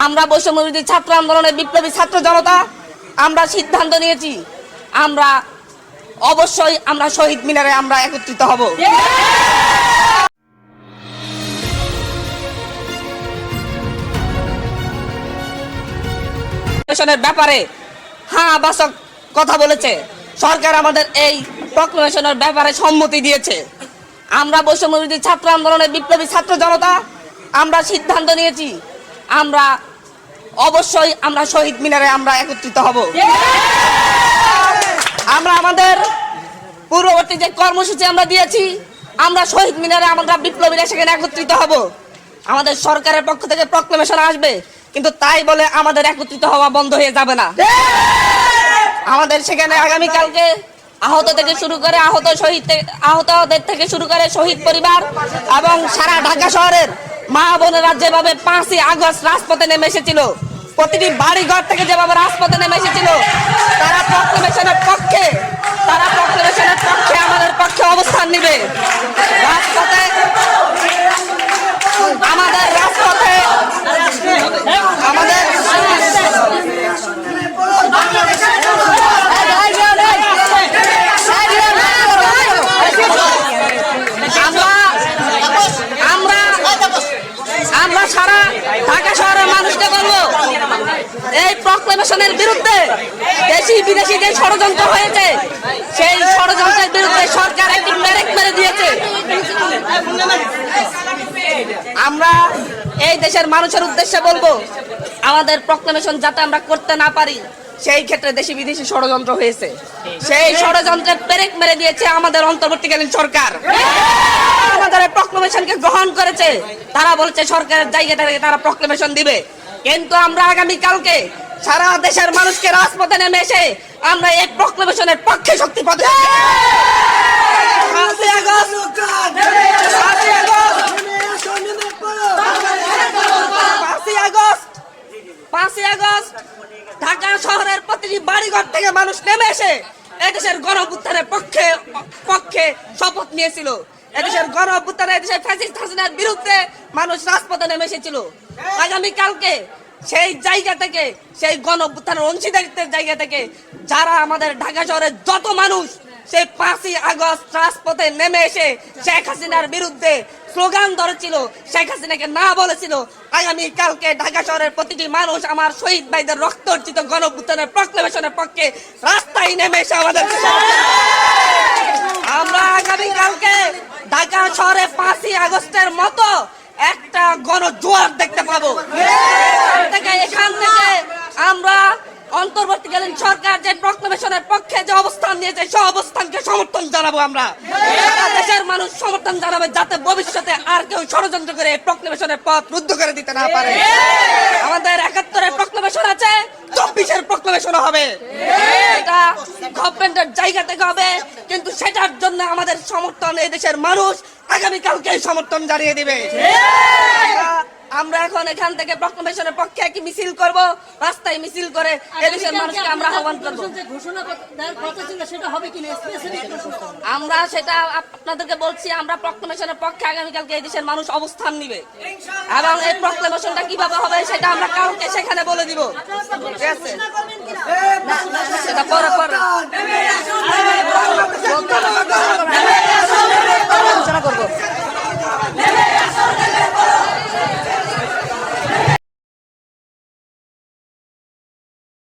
আমরা বৈষম্যবিরোধী ছাত্র আন্দোলনের বিপ্লবী ছাত্র জনতা আমরা সিদ্ধান্ত নিয়েছি, আমরা অবশ্যই আমরা শহীদ মিনারে আমরা একত্রিত হব। ব্যাপারে হ্যাঁ বাসক কথা বলেছে, সরকার আমাদের এই প্রক্লেমেশনের ব্যাপারে সম্মতি দিয়েছে। আমরা বৈষম্যবিরোধী ছাত্র আন্দোলনের বিপ্লবী ছাত্র জনতা আমরা সিদ্ধান্ত নিয়েছি, আমরা অবশ্যই আমরা শহীদ মিনারে আমরা একত্রিত হব। আমরা আমাদের পূর্ববর্তী যে কর্মসূচি আমরা দিয়েছি, আমরা শহীদ মিনারে আমরা বিপ্লবীরা সেখানে একত্রিত হব। আমাদের সরকারের পক্ষ থেকে প্রক্লেমেশন আসবে, কিন্তু তাই বলে আমাদের একত্রিত হওয়া বন্ধ হয়ে যাবে না। আমাদের সেখানে আগামীকালকে আহতদের থেকে শুরু করে শহীদ পরিবার এবং সারা ঢাকা শহরের মা বোনেরা যেভাবে 5ই আগস্ট রাজপথে নেমে এসেছিল, প্রতিটি বাড়ি ঘর থেকে যেভাবে রাজপথে নেমে এসেছিল, তারা প্রক্লেমেশনের পক্ষে আমাদের পক্ষে অবস্থান নিবে। রাজপথে আমাদের আমরা সারা ঢাকা শহরের মানুষকে বলবো, এই প্রক্লেমেশনের বিরুদ্ধে দেশি বিদেশি যে ষড়যন্ত্র হয়েছে, সেই ষড়যন্ত্রের বিরুদ্ধে সরকার একটি ব্রেক মেরে দিয়েছে। আমরা এই দেশের মানুষের উদ্দেশ্যে বলবো, আমাদের প্রক্লেমেশন যাতে আমরা করতে না পারি, সেই ক্ষেত্রে দেশি বিদেশি ষড়যন্ত্র হয়েছে, সেই ষড়যন্ত্রের ব্রেক মেরে দিয়েছে আমাদের অন্তর্বর্তীকালীন সরকার। আমাদের প্রক্লেমেশনকে গ্রহণ করেছে, তারা বলছে সরকারের জায়গা থেকে তারা প্রক্লেমেশন দিবে, কিন্তু আমরা আগামীকালকে সারা দেশের মানুষকে রাজপথে নেমে এসে আমরা এই প্রক্লেমেশনের পক্ষে শক্তি পাচ্ছি। 5ই আগস্ট ঢাকা শহরের প্রতিটি বাড়িঘর থেকে মানুষ নেমে এসে এদেশের গণঅভ্যুত্থানের পক্ষে শপথ নিয়েছিল। এদেশের গণঅভ্যুত্থানে এদেশের ফ্যাসিস্ট হাসিনার বিরুদ্ধে মানুষ রাজপথে নেমে এসেছিল। আগামীকালকে সেই জায়গা থেকে, সেই গণঅভ্যুত্থানের অংশীদারিত্বের জায়গা থেকে যারা আমাদের ঢাকা শহরের যত মানুষ সেই 5ই আগস্ট রাজপথে নেমে এসে শেখ হাসিনার বিরুদ্ধে স্লোগান ধরেছিল, শেখ হাসিনাকে না বলেছিল, আগামীকালকে ঢাকা শহরের প্রতিটি মানুষ আমার শহীদ ভাইদের রক্ত অর্জিত গণঅভ্যুত্থানের প্রক্লেমেশনের পক্ষে রাস্তায় নেমে এসে আমাদের আমরা আগামীকালকে ঢাকা শহরে 5ই আগস্টের মতো একটা গণজোয়ার দেখতে পাবো। এখান থেকে আমরা অন্তর্বর্তীকালীন সরকার যে প্রক্লেমেশনের পক্ষে যে অবস্থান নিয়েছে, সেই অবস্থানকে সমর্থন জানাবো। আমরা দেশের মানুষ সমর্থন জানাবে, যাতে ভবিষ্যতে আর কেউ ষড়যন্ত্র করে প্রক্লেমেশনের পথ রুদ্ধ করে দিতে না পারে। আমাদের 71-এর প্রক্লেমেশন আছে, 24-এর প্রক্লেমেশন হবে, এটা গভর্নমেন্টের জায়গা থেকে হবে, কিন্তু সেটার জন্য আমাদের সমর্থন এই দেশের মানুষ আগামীকালকে সমর্থন জানিয়ে দিবে। আমরা এখন এখান থেকে প্রক্লেমেশনের পক্ষে একটি মিছিল করব, রাস্তায় মিছিল করে এদেশের মানুষকে আমরা আহ্বান করব। আমরা সেটা আপনাদেরকে বলছি, আমরা প্রক্লেমেশনের পক্ষে আগামীকালকে এই দেশের মানুষ অবস্থান নিবে, এবং এই প্রক্লেমেশনটা কিভাবে হবে সেটা আমরা কালকে সেখানে বলে দিব। ঠিক আছে, সেটা পরে